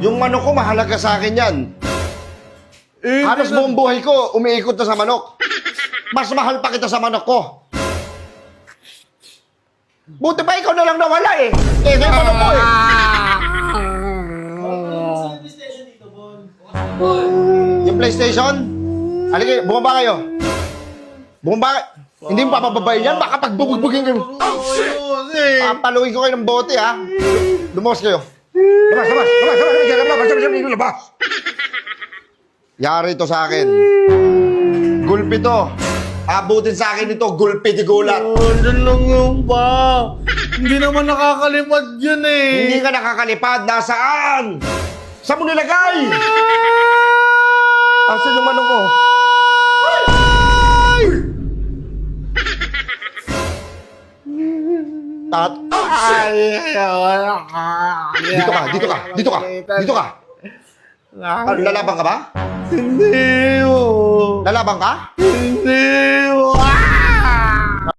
Yung manok ko, mahalaga sa akin yan. Halos buong buhay ko, umiikot na sa manok. Mas mahal pa kita sa manok ko. Buti pa ikaw na lang nawala eh. Kaya yung manok ko eh. Yung PlayStation? Halika, bumaba kayo. Bumaba. Hindi mo papababayin yan, baka pagbubugbugin kayo. Papaluin ko kayo ng bote ha. Lumos kayo. Labas. Yari ito sa akin. Gulpi to. Abutin sa akin ito, gulpi di gulat. Diyan lang yung pa. Hindi naman nakakalipad yun eh. Hindi ka nakakalipad, nasaan? Saan mo nilagay? Asan yung manok ko? Dito ka. Lalaban ka ba? Hindi mo. Lalaban ka? Hindi mo.